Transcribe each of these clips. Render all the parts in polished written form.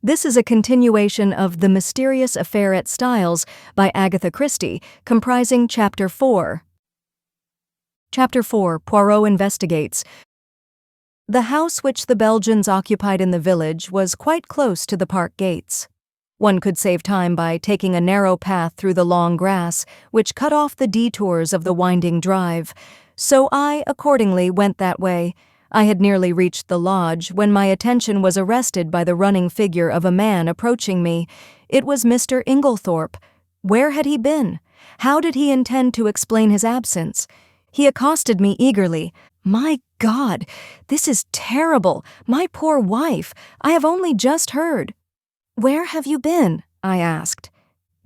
This is a continuation of The Mysterious Affair at Styles by Agatha Christie, comprising Chapter 4. Chapter 4, Poirot Investigates. The house which the Belgians occupied in the village was quite close to the park gates. One could save time by taking a narrow path through the long grass, which cut off the detours of the winding drive. So I, accordingly, went that way. I had nearly reached the lodge when my attention was arrested by the running figure of a man approaching me. It was Mr. Inglethorpe. Where had he been? How did he intend to explain his absence? He accosted me eagerly. "My God, this is terrible! My poor wife! I have only just heard." "Where have you been?" I asked.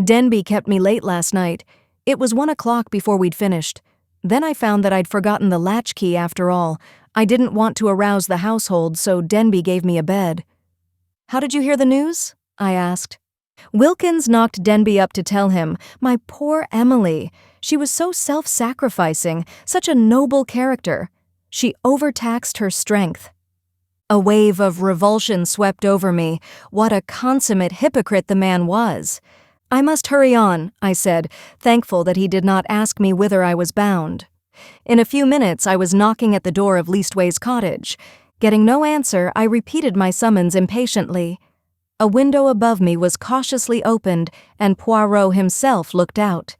"Denby kept me late last night. It was 1 o'clock before we'd finished. Then I found that I'd forgotten the latchkey after all. I didn't want to arouse the household, so Denby gave me a bed." "How did you hear the news?" I asked. "Wilkins knocked Denby up to tell him. My poor Emily. She was so self-sacrificing, such a noble character. She overtaxed her strength." A wave of revulsion swept over me. What a consummate hypocrite the man was. "I must hurry on," I said, thankful that he did not ask me whither I was bound. In a few minutes I was knocking at the door of Leastways Cottage. Getting no answer, I repeated my summons impatiently. A window above me was cautiously opened, and Poirot himself looked out.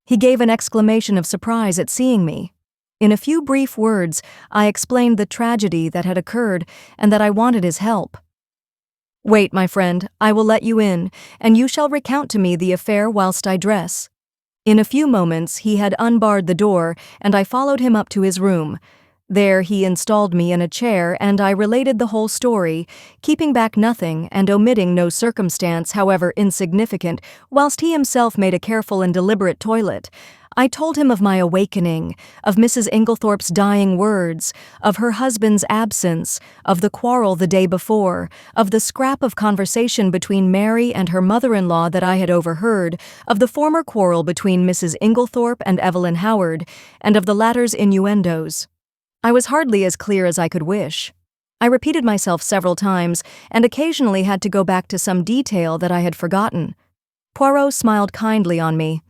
He gave an exclamation of surprise at seeing me. In a few brief words, I explained the tragedy that had occurred and that I wanted his help. "Wait, my friend, I will let you in, and you shall recount to me the affair whilst I dress." In a few moments he had unbarred the door, and I followed him up to his room. There he installed me in a chair, and I related the whole story, keeping back nothing and omitting no circumstance, however insignificant, whilst he himself made a careful and deliberate toilet. I told him of my awakening, of Mrs. Inglethorpe's dying words, of her husband's absence, of the quarrel the day before, of the scrap of conversation between Mary and her mother-in-law that I had overheard, of the former quarrel between Mrs. Inglethorpe and Evelyn Howard, and of the latter's innuendos. I was hardly as clear as I could wish. I repeated myself several times, and occasionally had to go back to some detail that I had forgotten. Poirot smiled kindly on me.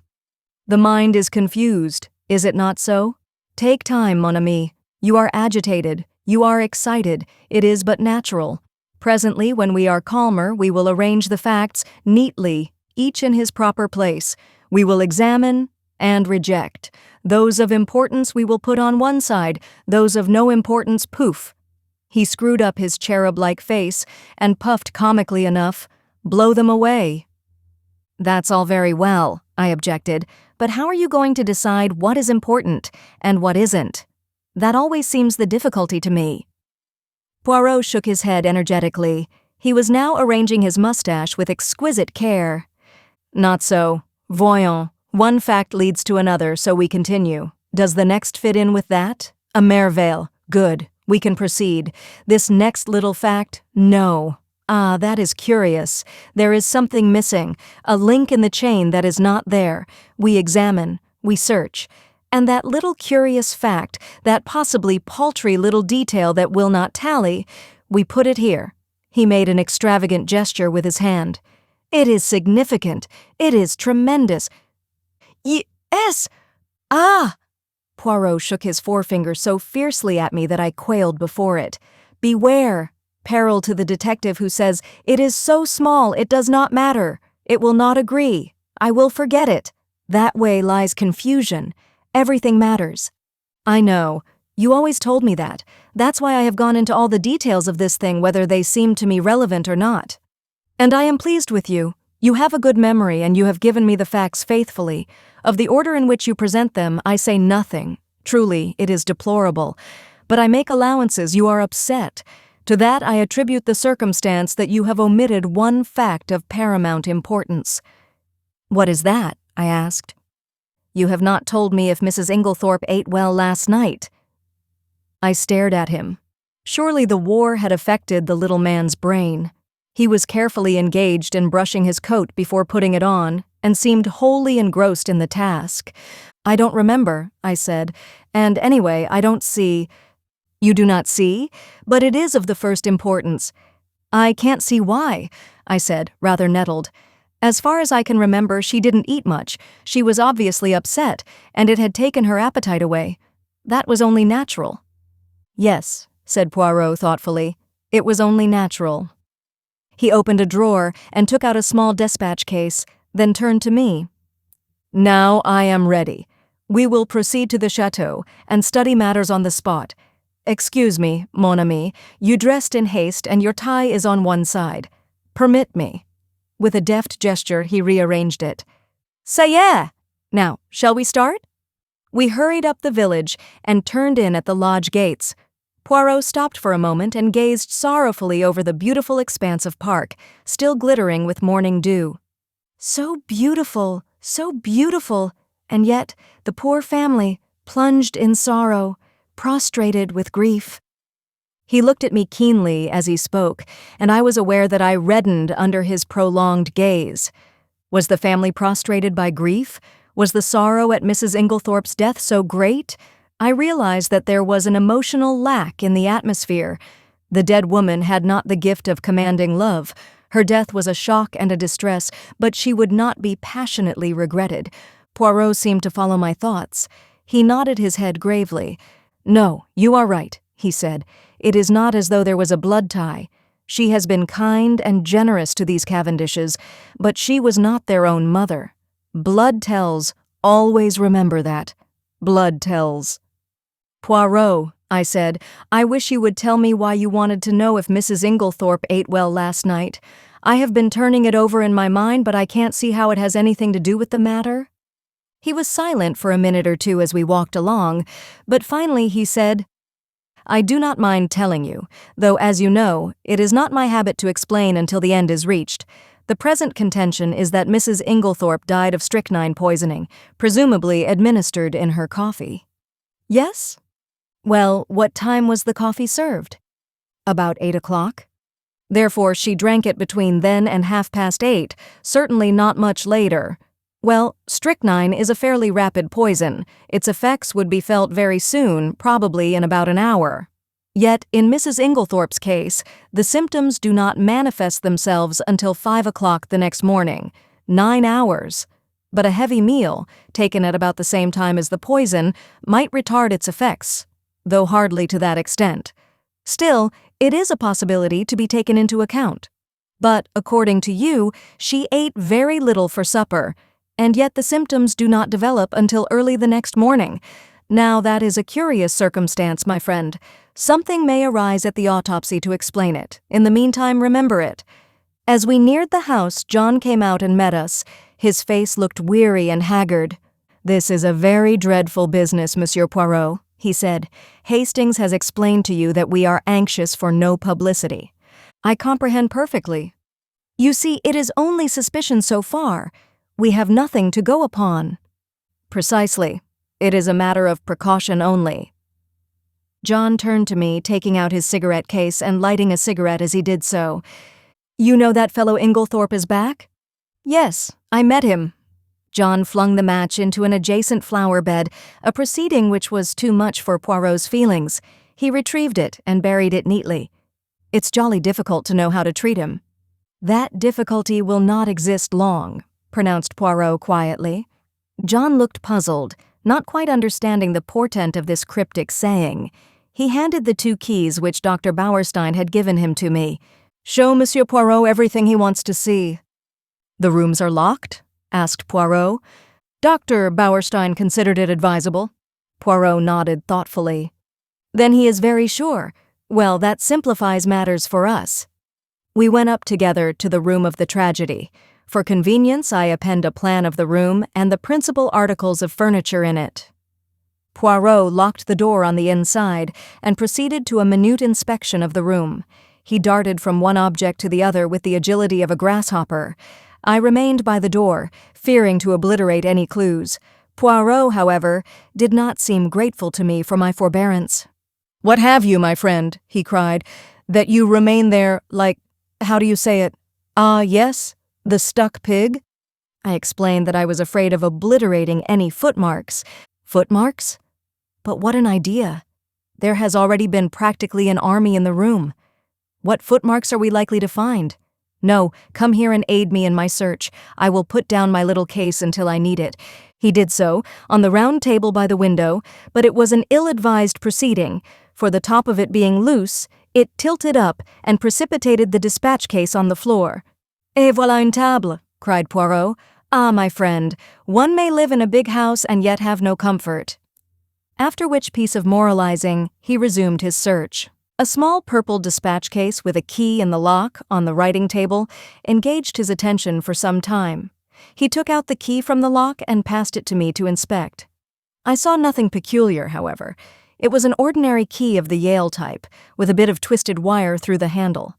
"The mind is confused, is it not so? Take time, mon ami. You are agitated, you are excited, it is but natural. Presently, when we are calmer, we will arrange the facts neatly, each in his proper place. We will examine and reject. Those of importance we will put on one side, those of no importance, poof." He screwed up his cherub-like face and puffed comically enough. "Blow them away." "That's all very well," I objected, "but how are you going to decide what is important and what isn't? That always seems the difficulty to me." Poirot shook his head energetically. He was now arranging his mustache with exquisite care. "Not so. Voyons. One fact leads to another, so we continue. Does the next fit in with that? A merveille. Good. We can proceed. This next little fact? No. Ah, that is curious. There is something missing, a link in the chain that is not there. We examine, we search. And that little curious fact, that possibly paltry little detail that will not tally, we put it here." He made an extravagant gesture with his hand. "It is significant. It is tremendous." "Yes! Ah!" Poirot shook his forefinger so fiercely at me that I quailed before it. "Beware! Peril to the detective who says, 'It is so small, it does not matter. It will not agree. I will forget it.' That way lies confusion. Everything matters." "I know. You always told me that. That's why I have gone into all the details of this thing, whether they seem to me relevant or not. And I am pleased with you. You have a good memory, and you have given me the facts faithfully. Of the order in which you present them, I say nothing. Truly, it is deplorable. But I make allowances. You are upset. To that I attribute the circumstance that you have omitted one fact of paramount importance." "What is that?" I asked. "You have not told me if Mrs. Inglethorpe ate well last night." I stared at him. Surely the war had affected the little man's brain. He was carefully engaged in brushing his coat before putting it on, and seemed wholly engrossed in the task. "I don't remember," I said, "and anyway, I don't see—" "You do not see? But it is of the first importance. I can't see why, I said, rather nettled. As far as I can remember, she didn't eat much. She was obviously upset, and it had taken her appetite away. That was only natural. Yes, said Poirot thoughtfully. It was only natural. He opened a drawer and took out a small dispatch case, then turned to me. Now I am ready. We will proceed to the chateau and study matters on the spot. Excuse me, mon ami, you dressed in haste and your tie is on one side. Permit me. With a deft gesture, he rearranged it. Ça y est! Now, shall we start? We hurried up the village and turned in at the lodge gates. Poirot stopped for a moment and gazed sorrowfully over the beautiful expanse of park, still glittering with morning dew. So beautiful, and yet the poor family, plunged in sorrow, prostrated with grief. He looked at me keenly as he spoke, and I was aware that I reddened under his prolonged gaze. Was the family prostrated by grief? Was the sorrow at Mrs. Inglethorpe's death so great? I realized that there was an emotional lack in the atmosphere. The dead woman had not the gift of commanding love. Her death was a shock and a distress, but she would not be passionately regretted. Poirot seemed to follow my thoughts. He nodded his head gravely. No, you are right, he said. It is not as though there was a blood tie. She has been kind and generous to these Cavendishes, but she was not their own mother. Blood tells. Always remember that. Blood tells. Poirot, I said, I wish you would tell me why you wanted to know if Mrs. Inglethorpe ate well last night. I have been turning it over in my mind, but I can't see how it has anything to do with the matter. He was silent for a minute or two as we walked along, but finally he said, I do not mind telling you, though as you know, it is not my habit to explain until the end is reached. The present contention is that Mrs. Inglethorpe died of strychnine poisoning, presumably administered in her coffee. Yes? Well, what time was the coffee served? About 8 o'clock. Therefore, she drank it between then and 8:30, certainly not much later. Well, strychnine is a fairly rapid poison. Its effects would be felt very soon, probably in about an hour. Yet, in Mrs. Inglethorpe's case, the symptoms do not manifest themselves until 5 o'clock the next morning. 9 hours. But a heavy meal, taken at about the same time as the poison, might retard its effects, though hardly to that extent. Still, it is a possibility to be taken into account. But, according to you, she ate very little for supper, and yet the symptoms do not develop until early the next morning. Now that is a curious circumstance, my friend. Something may arise at the autopsy to explain it. In the meantime, remember it. As we neared the house, John came out and met us. His face looked weary and haggard. This is a very dreadful business, Monsieur Poirot, he said. Hastings has explained to you that we are anxious for no publicity. I comprehend perfectly. You see, it is only suspicion so far. We have nothing to go upon. Precisely. It is a matter of precaution only. John turned to me, taking out his cigarette case and lighting a cigarette as he did so. You know that fellow Inglethorpe is back? Yes, I met him. John flung the match into an adjacent flower bed, a proceeding which was too much for Poirot's feelings. He retrieved it and buried it neatly. It's jolly difficult to know how to treat him. That difficulty will not exist long, pronounced Poirot quietly. John looked puzzled, not quite understanding the portent of this cryptic saying. He handed the 2 keys which Dr. Bauerstein had given him to me. Show Monsieur Poirot everything he wants to see. The rooms are locked? Asked Poirot. Dr. Bauerstein considered it advisable. Poirot nodded thoughtfully. Then he is very sure. Well, that simplifies matters for us. We went up together to the room of the tragedy. For convenience, I append a plan of the room and the principal articles of furniture in it. Poirot locked the door on the inside and proceeded to a minute inspection of the room. He darted from one object to the other with the agility of a grasshopper. I remained by the door, fearing to obliterate any clues. Poirot, however, did not seem grateful to me for my forbearance. "What have you, my friend?" he cried, "that you remain there like, how do you say it? Ah, yes, the stuck pig?" I explained that I was afraid of obliterating any footmarks. Footmarks? But what an idea! There has already been practically an army in the room. What footmarks are we likely to find? No, come here and aid me in my search. I will put down my little case until I need it. He did so, on the round table by the window, but it was an ill-advised proceeding, for the top of it being loose, it tilted up and precipitated the dispatch case on the floor. "Et voilà une table," cried Poirot. "Ah, my friend, one may live in a big house and yet have no comfort." After which piece of moralizing, he resumed his search. A small purple dispatch case with a key in the lock on the writing table engaged his attention for some time. He took out the key from the lock and passed it to me to inspect. I saw nothing peculiar, however. It was an ordinary key of the Yale type, with a bit of twisted wire through the handle.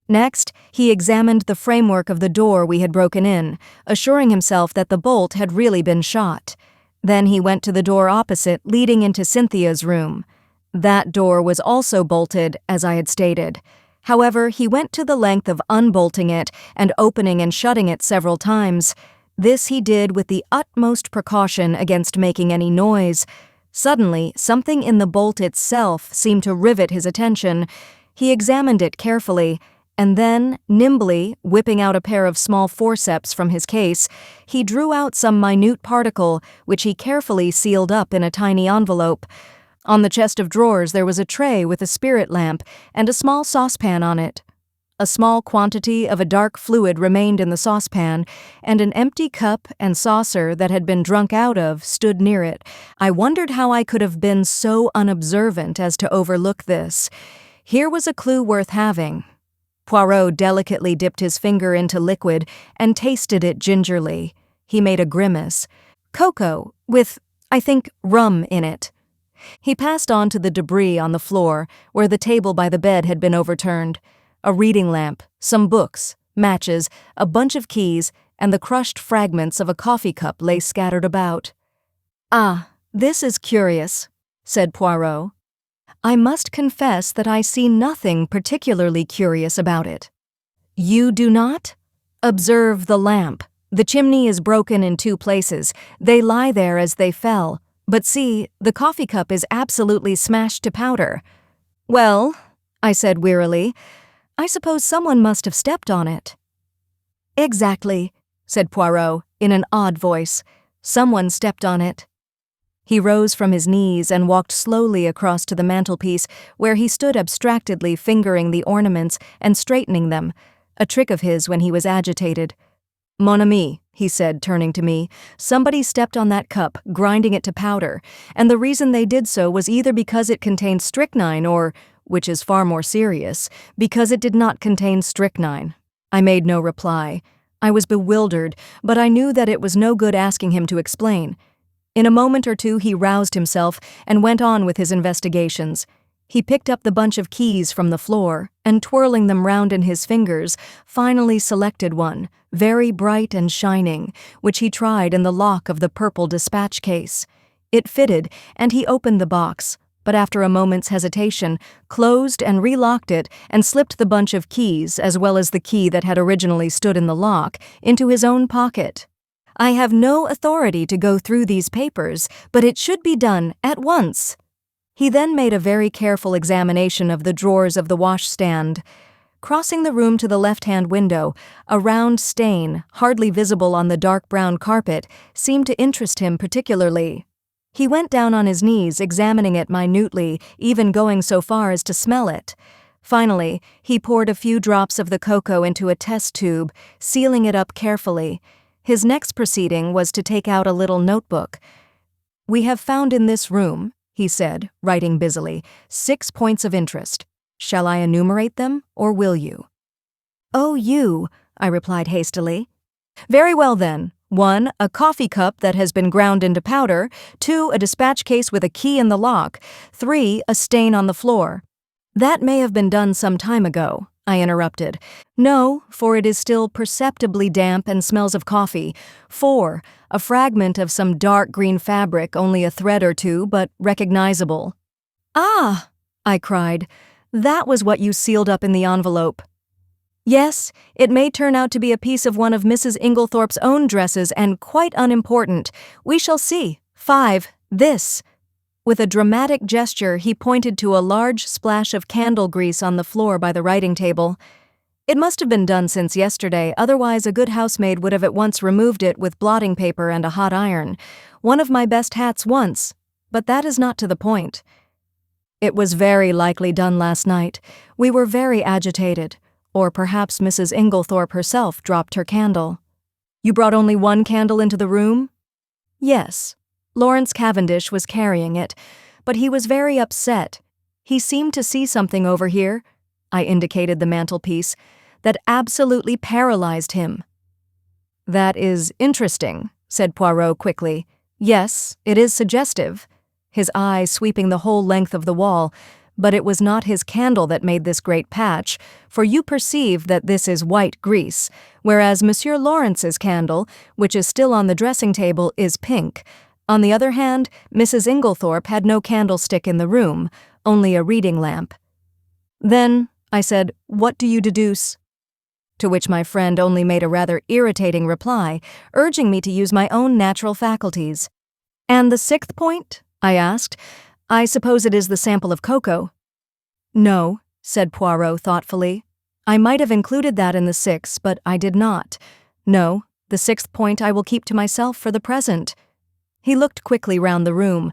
Next, he examined the framework of the door we had broken in, assuring himself that the bolt had really been shot. Then he went to the door opposite, leading into Cynthia's room. That door was also bolted, as I had stated. However, he went to the length of unbolting it and opening and shutting it several times. This he did with the utmost precaution against making any noise. Suddenly, something in the bolt itself seemed to rivet his attention. He examined it carefully, and then, nimbly, whipping out a pair of small forceps from his case, he drew out some minute particle, which he carefully sealed up in a tiny envelope. On the chest of drawers there was a tray with a spirit lamp and a small saucepan on it. A small quantity of a dark fluid remained in the saucepan, and an empty cup and saucer that had been drunk out of stood near it. I wondered how I could have been so unobservant as to overlook this. Here was a clue worth having. Poirot delicately dipped his finger into liquid and tasted it gingerly. He made a grimace. Cocoa, with, I think, rum in it. He passed on to the debris on the floor, where the table by the bed had been overturned. A reading lamp, some books, matches, a bunch of keys, and the crushed fragments of a coffee cup lay scattered about. "Ah, this is curious," said Poirot. "I must confess that I see nothing particularly curious about it." "You do not? Observe the lamp. The chimney is broken in 2 places. They lie there as they fell. But see, the coffee cup is absolutely smashed to powder." "Well," I said wearily, "I suppose someone must have stepped on it." "Exactly," said Poirot in an odd voice. "Someone stepped on it." He rose from his knees and walked slowly across to the mantelpiece, where he stood abstractedly fingering the ornaments and straightening them, a trick of his when he was agitated. "Mon ami," he said, turning to me, "somebody stepped on that cup, grinding it to powder, and the reason they did so was either because it contained strychnine or, which is far more serious, because it did not contain strychnine." I made no reply. I was bewildered, but I knew that it was no good asking him to explain. In a moment or two he roused himself and went on with his investigations. He picked up the bunch of keys from the floor, and twirling them round in his fingers, finally selected one, very bright and shining, which he tried in the lock of the purple dispatch case. It fitted, and he opened the box, but after a moment's hesitation, closed and relocked it and slipped the bunch of keys, as well as the key that had originally stood in the lock, into his own pocket. "I have no authority to go through these papers, but it should be done at once." He then made a very careful examination of the drawers of the washstand. Crossing the room to the left-hand window, a round stain, hardly visible on the dark brown carpet, seemed to interest him particularly. He went down on his knees, examining it minutely, even going so far as to smell it. Finally, he poured a few drops of the cocoa into a test tube, sealing it up carefully. His next proceeding was to take out a little notebook. "We have found in this room," he said, writing busily, 6 points of interest. Shall I enumerate them, or will you?" "Oh, you," I replied hastily. "Very well then. 1. A coffee cup that has been ground into powder. 2. A dispatch case with a key in the lock. 3. A stain on the floor." "That may have been done some time ago," I interrupted. "No, for it is still perceptibly damp and smells of coffee. 4. A fragment of some dark green fabric, only a thread or two, but recognizable." "Ah!" I cried. "That was what you sealed up in the envelope." "Yes, it may turn out to be a piece of one of Mrs. Inglethorpe's own dresses and quite unimportant. We shall see. 5. This." With a dramatic gesture, he pointed to a large splash of candle grease on the floor by the writing table. It must have been done since yesterday, otherwise a good housemaid would have at once removed it with blotting paper and a hot iron. One of my best hats once, but that is not to the point. It was very likely done last night. We were very agitated. Or perhaps Mrs. Inglethorpe herself dropped her candle. You brought only one candle into the room? Yes. Lawrence Cavendish was carrying it, but he was very upset. He seemed to see something over here, I indicated the mantelpiece, that absolutely paralyzed him. That is interesting, said Poirot quickly. Yes, it is suggestive. His eye sweeping the whole length of the wall, but it was not his candle that made this great patch, for you perceive that this is white grease, whereas Monsieur Lawrence's candle, which is still on the dressing table, is pink. On the other hand, Mrs. Inglethorpe had no candlestick in the room, only a reading lamp. Then, I said, what do you deduce? To which my friend only made a rather irritating reply, urging me to use my own natural faculties. And the sixth point? I asked. I suppose it is the sample of cocoa. No, said Poirot thoughtfully. I might have included that in the sixth, but I did not. No, the sixth point I will keep to myself for the present. He looked quickly round the room.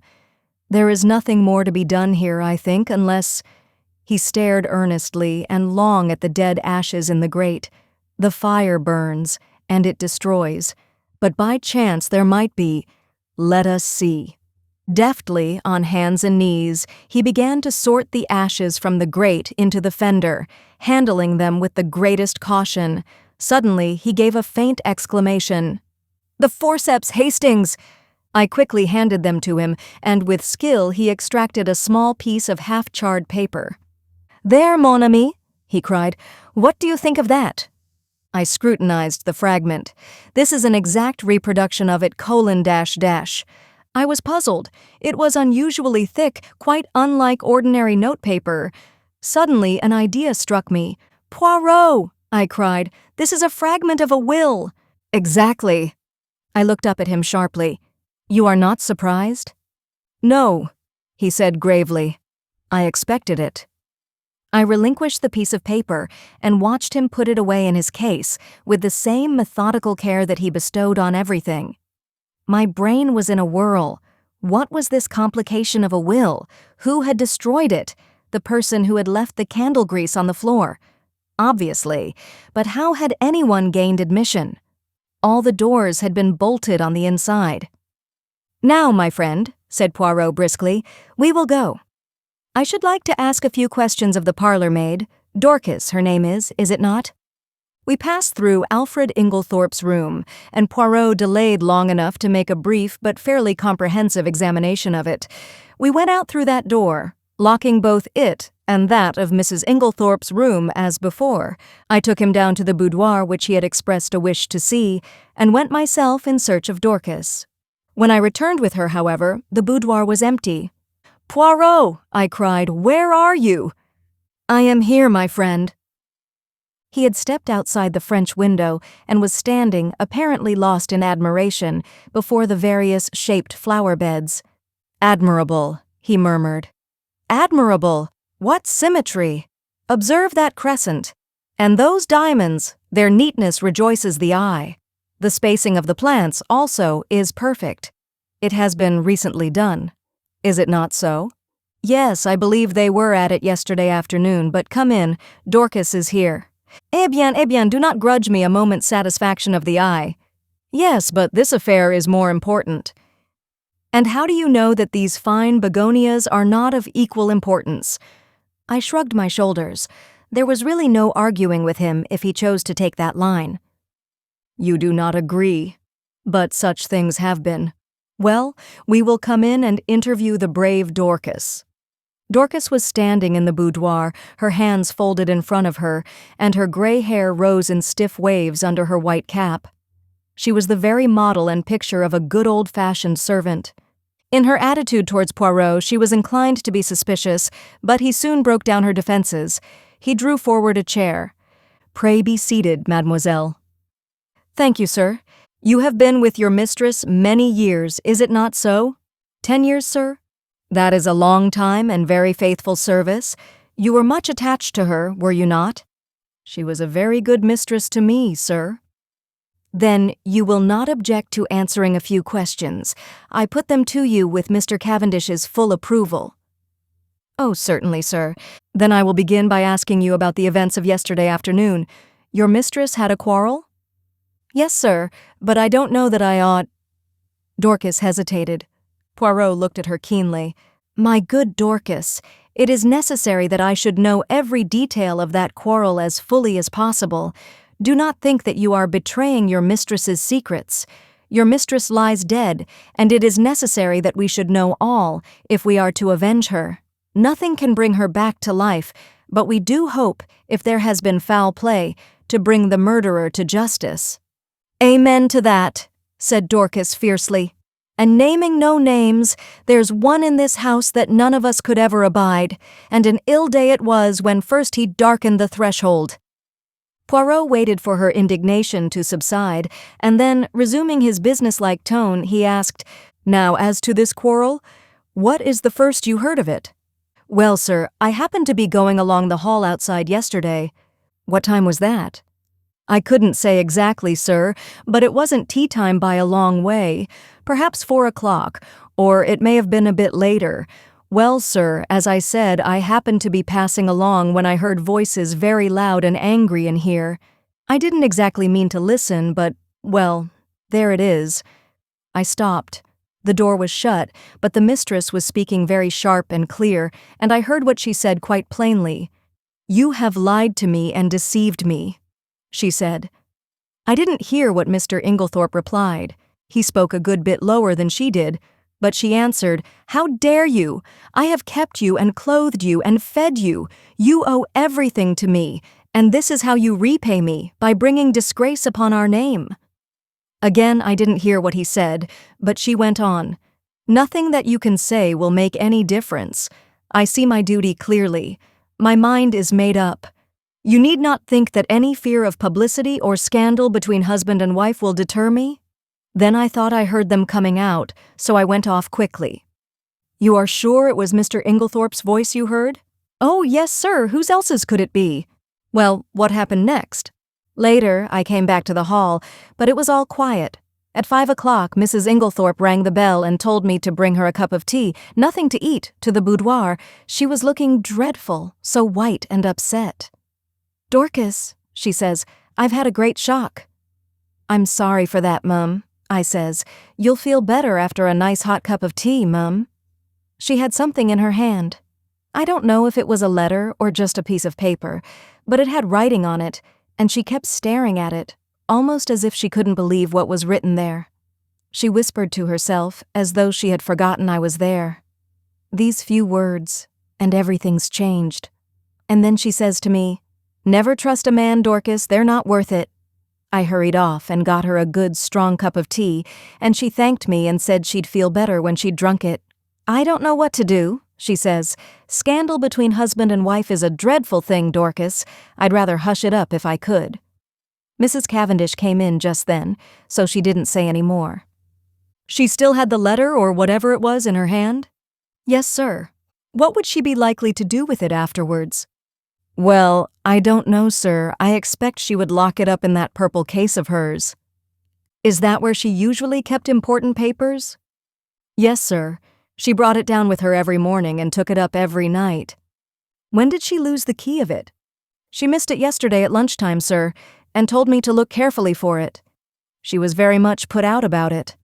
There is nothing more to be done here, I think, unless— He stared earnestly and long at the dead ashes in the grate. The fire burns, and it destroys. But by chance there might be— Let us see. Deftly, on hands and knees, he began to sort the ashes from the grate into the fender, handling them with the greatest caution. Suddenly, he gave a faint exclamation. "The forceps, Hastings!" I quickly handed them to him, and with skill he extracted a small piece of half-charred paper. "There, mon ami," he cried. "What do you think of that?" I scrutinized the fragment. This is an exact reproduction of it : I was puzzled. It was unusually thick, quite unlike ordinary notepaper. Suddenly an idea struck me. "Poirot!" I cried. "This is a fragment of a will." "Exactly." I looked up at him sharply. "You are not surprised?" "No," he said gravely. "I expected it." I relinquished the piece of paper and watched him put it away in his case with the same methodical care that he bestowed on everything. My brain was in a whirl. What was this complication of a will? Who had destroyed it? The person who had left the candle grease on the floor. Obviously, but how had anyone gained admission? All the doors had been bolted on the inside. "Now, my friend," said Poirot briskly, "we will go. I should like to ask a few questions of the parlor maid. Dorcas, her name is it not?" We passed through Alfred Inglethorpe's room, and Poirot delayed long enough to make a brief but fairly comprehensive examination of it. We went out through that door, locking both it and that of Mrs. Inglethorpe's room as before. I took him down to the boudoir which he had expressed a wish to see, and went myself in search of Dorcas. When I returned with her, however, the boudoir was empty. "Poirot!" I cried, "where are you?" "I am here, my friend." He had stepped outside the French window and was standing, apparently lost in admiration, before the various shaped flower beds. "Admirable," he murmured. "Admirable! What symmetry! Observe that crescent. And those diamonds, their neatness rejoices the eye. The spacing of the plants, also, is perfect. It has been recently done. Is it not so?" "Yes, I believe they were at it yesterday afternoon, but come in. Dorcas is here." Eh bien, do not grudge me a moment's satisfaction of the eye." "Yes, but this affair is more important." "And how do you know that these fine begonias are not of equal importance?" I shrugged my shoulders. There was really no arguing with him if he chose to take that line. "You do not agree. But such things have been. Well, we will come in and interview the brave Dorcas." Dorcas was standing in the boudoir, her hands folded in front of her, and her gray hair rose in stiff waves under her white cap. She was the very model and picture of a good old-fashioned servant. In her attitude towards Poirot, she was inclined to be suspicious, but he soon broke down her defenses. He drew forward a chair. "Pray be seated, mademoiselle." "Thank you, sir. You have been with your mistress many years, is it not so? 10 years, sir?" That is a long time and very faithful service. You were much attached to her, were you not? She was a very good mistress to me, sir. Then you will not object to answering a few questions. I put them to you with Mr. Cavendish's full approval. Oh, certainly, sir. Then I will begin by asking you about the events of yesterday afternoon. Your mistress had a quarrel? Yes, sir, but I don't know that I ought— Dorcas hesitated. Poirot looked at her keenly. My good Dorcas, it is necessary that I should know every detail of that quarrel as fully as possible. Do not think that you are betraying your mistress's secrets. Your mistress lies dead, and it is necessary that we should know all if we are to avenge her. Nothing can bring her back to life, but we do hope, if there has been foul play, to bring the murderer to justice. Amen to that, said Dorcas fiercely. And naming no names, there's one in this house that none of us could ever abide, and an ill day it was when first he darkened the threshold. Poirot waited for her indignation to subside, and then, resuming his businesslike tone, he asked, Now, as to this quarrel, what is the first you heard of it? Well, sir, I happened to be going along the hall outside yesterday. What time was that? I couldn't say exactly, sir, but it wasn't tea time by a long way, perhaps 4 o'clock, or it may have been a bit later. Well, sir, as I said, I happened to be passing along when I heard voices very loud and angry in here. I didn't exactly mean to listen, but, well, there it is. I stopped. The door was shut, but the mistress was speaking very sharp and clear, and I heard what she said quite plainly. You have lied to me and deceived me, she said. I didn't hear what Mr. Inglethorpe replied. He spoke a good bit lower than she did, but she answered, How dare you? I have kept you and clothed you and fed you. You owe everything to me, and this is how you repay me, by bringing disgrace upon our name. Again I didn't hear what he said, but she went on. Nothing that you can say will make any difference. I see my duty clearly. My mind is made up. You need not think that any fear of publicity or scandal between husband and wife will deter me. Then I thought I heard them coming out, so I went off quickly. You are sure it was Mr. Inglethorpe's voice you heard? Oh, yes, sir. Whose else's could it be? Well, what happened next? Later, I came back to the hall, but it was all quiet. At 5 o'clock, Mrs. Inglethorpe rang the bell and told me to bring her a cup of tea, nothing to eat, to the boudoir. She was looking dreadful, so white and upset. Dorcas, she says, I've had a great shock. I'm sorry for that, Mum, I says. You'll feel better after a nice hot cup of tea, Mum. She had something in her hand. I don't know if it was a letter or just a piece of paper, but it had writing on it, and she kept staring at it, almost as if she couldn't believe what was written there. She whispered to herself, as though she had forgotten I was there. These few words, and everything's changed. And then she says to me, Never trust a man, Dorcas, they're not worth it. I hurried off and got her a good, strong cup of tea, and she thanked me and said she'd feel better when she'd drunk it. I don't know what to do, she says. Scandal between husband and wife is a dreadful thing, Dorcas. I'd rather hush it up if I could. Mrs. Cavendish came in just then, so she didn't say any more. She still had the letter or whatever it was in her hand? Yes, sir. What would she be likely to do with it afterwards? Well, I don't know, sir. I expect she would lock it up in that purple case of hers. Is that where she usually kept important papers? Yes, sir. She brought it down with her every morning and took it up every night. When did she lose the key of it? She missed it yesterday at lunchtime, sir, and told me to look carefully for it. She was very much put out about it.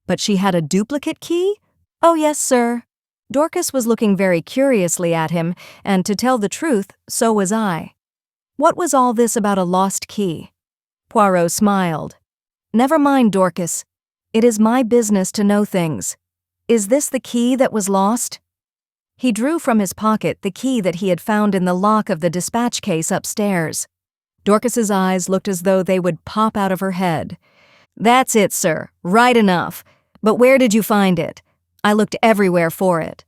But she had a duplicate key? Oh, yes, sir. Dorcas was looking very curiously at him, and to tell the truth, so was I. What was all this about a lost key? Poirot smiled. Never mind, Dorcas. It is my business to know things. Is this the key that was lost? He drew from his pocket the key that he had found in the lock of the dispatch case upstairs. Dorcas's eyes looked as though they would pop out of her head. That's it, sir. Right enough. But where did you find it? I looked everywhere for it.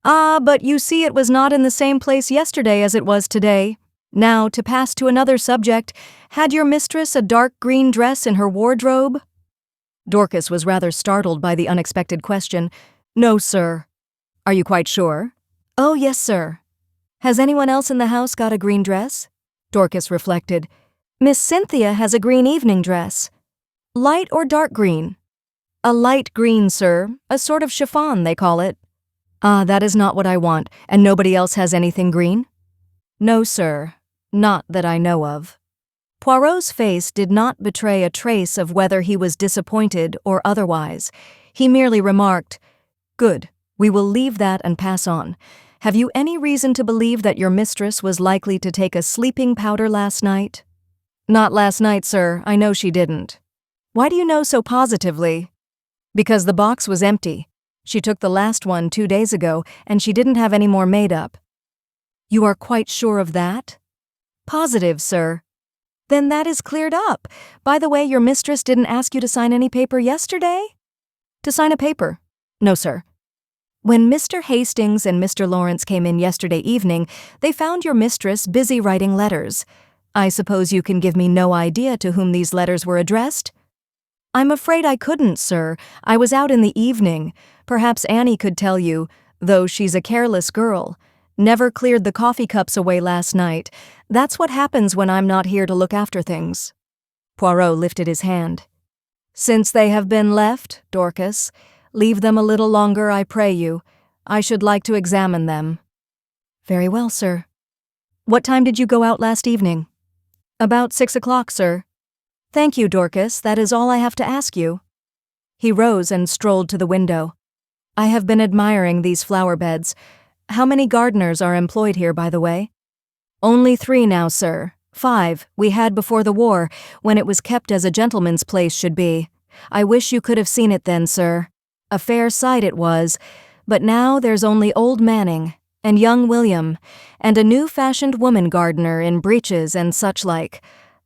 Ah, but you see it was not in the same place yesterday as it was today. Now, to pass to another subject, had your mistress a dark green dress in her wardrobe? Dorcas was rather startled by the unexpected question. No, sir. Are you quite sure? Oh, yes, sir. Has anyone else in the house got a green dress? Dorcas reflected. Miss Cynthia has a green evening dress. Light or dark green? A light green, sir. A sort of chiffon, they call it. Ah, that is not what I want, and nobody else has anything green? No, sir. Not that I know of. Poirot's face did not betray a trace of whether he was disappointed or otherwise. He merely remarked, Good. We will leave that and pass on. Have you any reason to believe that your mistress was likely to take a sleeping powder last night? Not last night, sir. I know she didn't. Why do you know so positively? Because the box was empty. She took the last one 2 days ago, and she didn't have any more made up. You are quite sure of that? Positive, sir. Then that is cleared up. By the way, your mistress didn't ask you to sign any paper yesterday? To sign a paper? No, sir. When Mr. Hastings and Mr. Lawrence came in yesterday evening, they found your mistress busy writing letters. I suppose you can give me no idea to whom these letters were addressed? I'm afraid I couldn't, sir. I was out in the evening. Perhaps Annie could tell you, though she's a careless girl. Never cleared the coffee cups away last night. That's what happens when I'm not here to look after things. Poirot lifted his hand. Since they have been left, Dorcas, leave them a little longer, I pray you. I should like to examine them. Very well, sir. What time did you go out last evening? About 6 o'clock, sir. Thank you, Dorcas. That is all I have to ask you. He rose and strolled to the window. I have been admiring these flower beds. How many gardeners are employed here, by the way? Only 3 now, sir. 5 we had before the war, when it was kept as a gentleman's place should be. I wish you could have seen it then, sir. A fair sight it was, but now there's only old Manning, and young William, and a new-fashioned woman gardener in breeches and such like.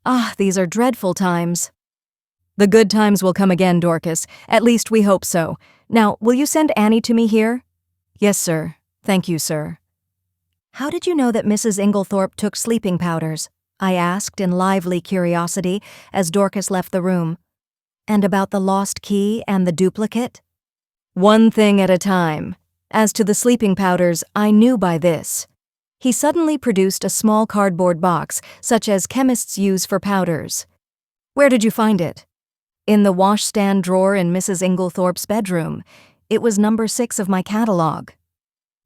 Ah, these are dreadful times. The good times will come again, Dorcas. At least we hope so. Now, will you send Annie to me here? Yes, sir. Thank you, sir. How did you know that Mrs. Inglethorpe took sleeping powders? I asked in lively curiosity as Dorcas left the room. And about the lost key and the duplicate? One thing at a time. As to the sleeping powders, I knew by this. He suddenly produced a small cardboard box, such as chemists use for powders. Where did you find it? In the washstand drawer in Mrs. Inglethorpe's bedroom. It was number 6 of my catalogue.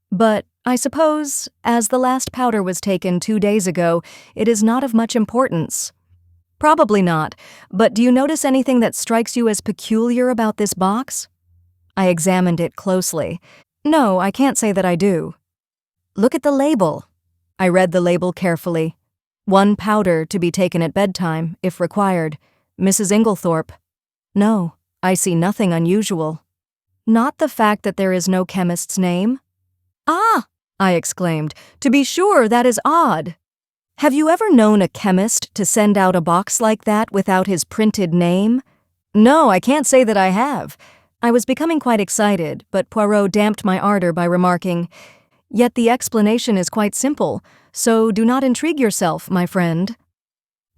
But I suppose, as the last powder was taken 2 days ago, it is not of much importance. Probably not, but do you notice anything that strikes you as peculiar about this box? I examined it closely. No, I can't say that I do. Look at the label. I read the label carefully. 1 powder to be taken at bedtime, if required. Mrs. Inglethorpe. No, I see nothing unusual. Not the fact that there is no chemist's name? Ah, I exclaimed, to be sure, that is odd. Have you ever known a chemist to send out a box like that without his printed name? No, I can't say that I have. I was becoming quite excited, but Poirot damped my ardor by remarking, Yet the explanation is quite simple, so do not intrigue yourself, my friend.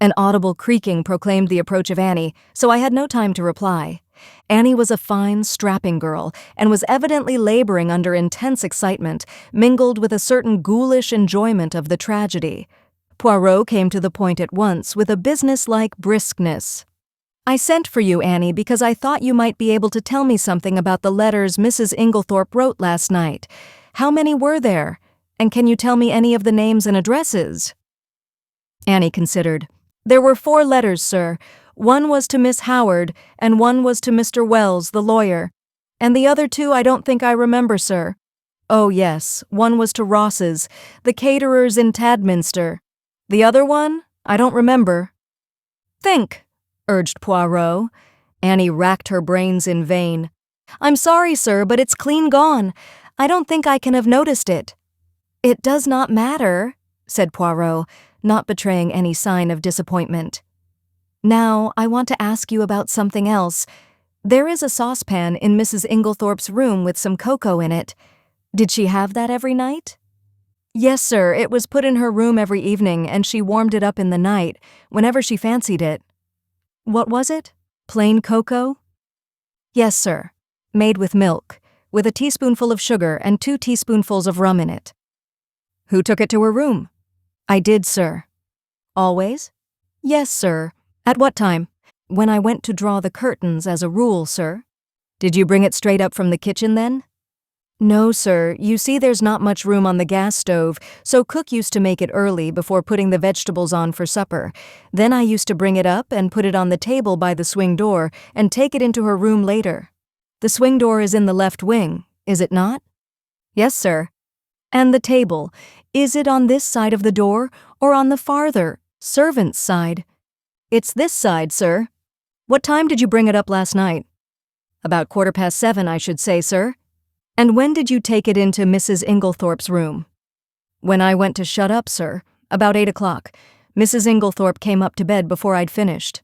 An audible creaking proclaimed the approach of Annie, so I had no time to reply. Annie was a fine, strapping girl, and was evidently laboring under intense excitement, mingled with a certain ghoulish enjoyment of the tragedy. Poirot came to the point at once with a business-like briskness. I sent for you, Annie, because I thought you might be able to tell me something about the letters Mrs. Inglethorpe wrote last night. How many were there? And can you tell me any of the names and addresses? Annie considered. There were 4 letters, sir. 1 was to Miss Howard, and 1 was to Mr. Wells, the lawyer. And the other 2 I don't think I remember, sir. Oh, yes, 1 was to Ross's, the caterers in Tadminster. The other one? I don't remember. Think, urged Poirot. Annie racked her brains in vain. I'm sorry, sir, but it's clean gone. I don't think I can have noticed it. It does not matter, said Poirot, not betraying any sign of disappointment. Now, I want to ask you about something else. There is a saucepan in Mrs. Inglethorpe's room with some cocoa in it. Did she have that every night? Yes, sir, it was put in her room every evening, and she warmed it up in the night, whenever she fancied it. What was it? Plain cocoa? Yes, sir. Made with milk. with a teaspoonful of sugar and 2 teaspoonfuls of rum in it. Who took it to her room? I did, sir. Always? Yes, sir. At what time? When I went to draw the curtains, as a rule, sir. Did you bring it straight up from the kitchen then? No, sir. You see, there's not much room on the gas stove, so Cook used to make it early before putting the vegetables on for supper. Then I used to bring it up and put it on the table by the swing door and take it into her room later. The swing door is in the left wing, is it not? Yes, sir. And the table, is it on this side of the door or on the farther, servant's side? It's this side, sir. What time did you bring it up last night? About 7:15, I should say, sir. And when did you take it into Mrs. Inglethorpe's room? When I went to shut up, sir, about 8 o'clock. Mrs. Inglethorpe came up to bed before I'd finished.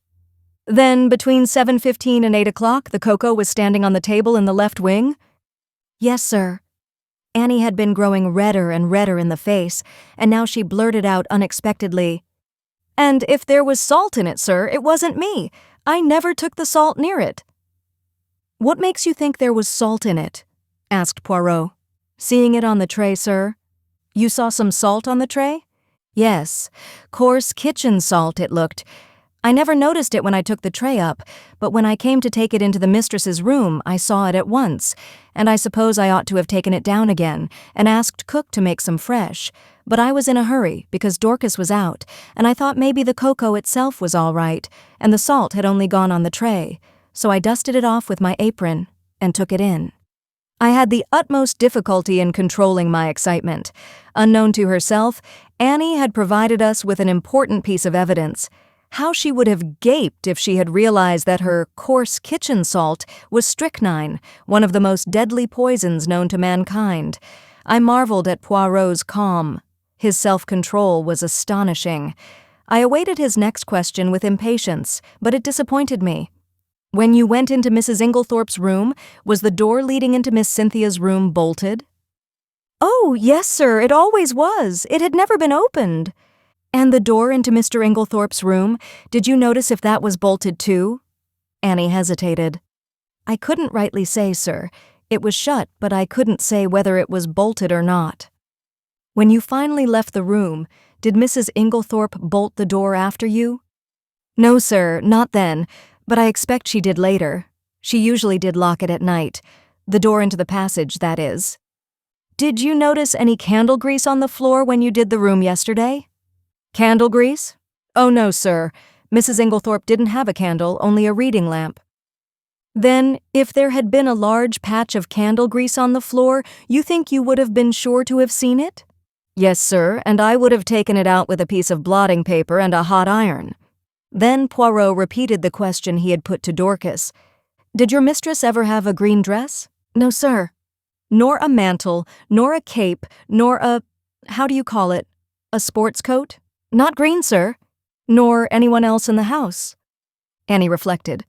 Then, between 7:15 and 8 o'clock, the cocoa was standing on the table in the left wing? Yes, sir. Annie had been growing redder and redder in the face, and now she blurted out unexpectedly, "And if there was salt in it, sir, it wasn't me. I never took the salt near it." What makes you think there was salt in it? Asked Poirot. Seeing it on the tray, sir. You saw some salt on the tray? Yes, coarse kitchen salt it looked. I never noticed it when I took the tray up, but when I came to take it into the mistress's room, I saw it at once, and I suppose I ought to have taken it down again and asked Cook to make some fresh. But I was in a hurry because Dorcas was out, and I thought maybe the cocoa itself was all right, and the salt had only gone on the tray. So I dusted it off with my apron and took it in. I had the utmost difficulty in controlling my excitement. Unknown to herself, Annie had provided us with an important piece of evidence. How she would have gaped if she had realized that her coarse kitchen salt was strychnine, one of the most deadly poisons known to mankind. I marveled at Poirot's calm. His self-control was astonishing. I awaited his next question with impatience, but it disappointed me. When you went into Mrs. Inglethorpe's room, was the door leading into Miss Cynthia's room bolted? Oh, yes, sir, it always was. It had never been opened. And the door into Mr. Inglethorpe's room, did you notice if that was bolted too? Annie hesitated. I couldn't rightly say, sir. It was shut, but I couldn't say whether it was bolted or not. When you finally left the room, did Mrs. Inglethorpe bolt the door after you? No, sir, not then. But I expect she did later. She usually did lock it at night. The door into the passage, that is. Did you notice any candle grease on the floor when you did the room yesterday? Candle grease? Oh, no, sir. Mrs. Inglethorpe didn't have a candle, only a reading lamp. Then, if there had been a large patch of candle grease on the floor, you think you would have been sure to have seen it? Yes, sir, and I would have taken it out with a piece of blotting paper and a hot iron. Then Poirot repeated the question he had put to Dorcas. Did your mistress ever have a green dress? No, sir. Nor a mantle, nor a cape, nor a, how do you call it, a sports coat? Not green, sir. Nor anyone else in the house? Annie reflected.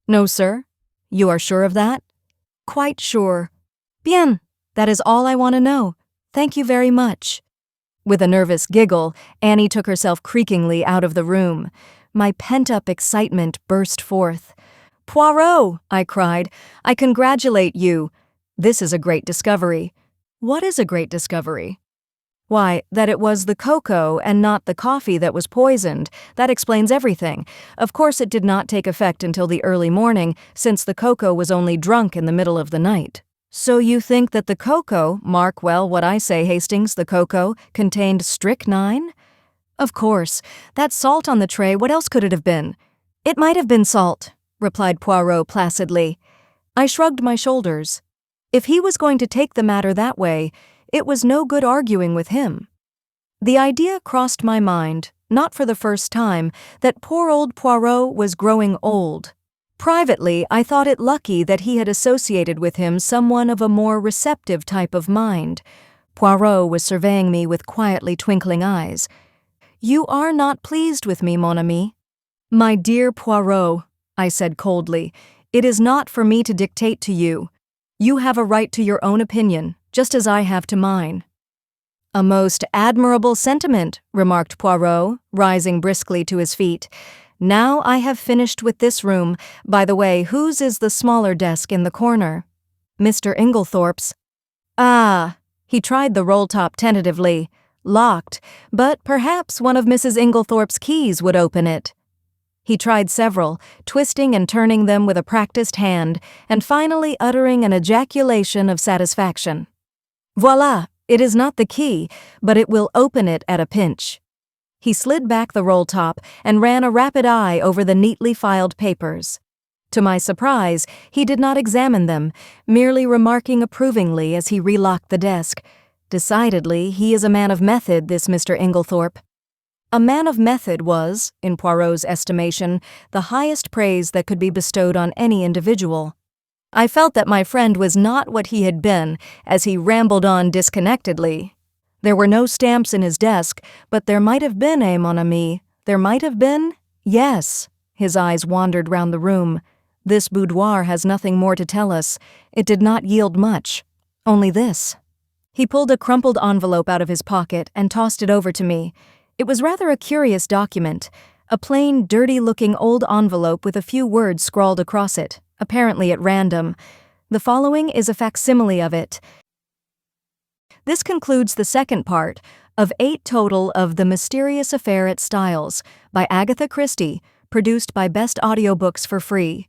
No, sir. You are sure of that? Quite sure. Bien, that is all I want to know. Thank you very much. With a nervous giggle, Annie took herself creakingly out of the room. My pent-up excitement burst forth. Poirot, I cried, I congratulate you. This is a great discovery. What is a great discovery? Why, that it was the cocoa and not the coffee that was poisoned. That explains everything. Of course, it did not take effect until the early morning, since the cocoa was only drunk in the middle of the night. So you think that the cocoa, mark well what I say, Hastings, the cocoa, contained strychnine? Of course. That salt on the tray, what else could it have been? It might have been salt, replied Poirot placidly. I shrugged my shoulders. If he was going to take the matter that way, it was no good arguing with him. The idea crossed my mind, not for the first time, that poor old Poirot was growing old. Privately, I thought it lucky that he had associated with him someone of a more receptive type of mind. Poirot was surveying me with quietly twinkling eyes. You are not pleased with me, mon ami. My dear Poirot, I said coldly, it is not for me to dictate to you. You have a right to your own opinion, just as I have to mine. A most admirable sentiment, remarked Poirot, rising briskly to his feet. Now I have finished with this room. By the way, whose is the smaller desk in the corner? Mr. Inglethorpe's. Ah, he tried the roll top tentatively. Locked, but perhaps one of Mrs. Inglethorpe's keys would open it. He tried several, twisting and turning them with a practiced hand, and finally uttering an ejaculation of satisfaction. Voila! It is not the key, but it will open it at a pinch. He slid back the roll top and ran a rapid eye over the neatly filed papers. To my surprise, he did not examine them, merely remarking approvingly as he relocked the desk. Decidedly, he is a man of method, this Mr. Inglethorpe. A man of method was, in Poirot's estimation, the highest praise that could be bestowed on any individual. I felt that my friend was not what he had been as he rambled on disconnectedly. There were no stamps in his desk, but there might have been, mon ami. There might have been? Yes. His eyes wandered round the room. This boudoir has nothing more to tell us. It did not yield much. Only this. He pulled a crumpled envelope out of his pocket and tossed it over to me. It was rather a curious document, a plain, dirty-looking old envelope with a few words scrawled across it, apparently at random. The following is a facsimile of it. This concludes the second part of 8 total of The Mysterious Affair at Styles by Agatha Christie, produced by Best Audiobooks for free.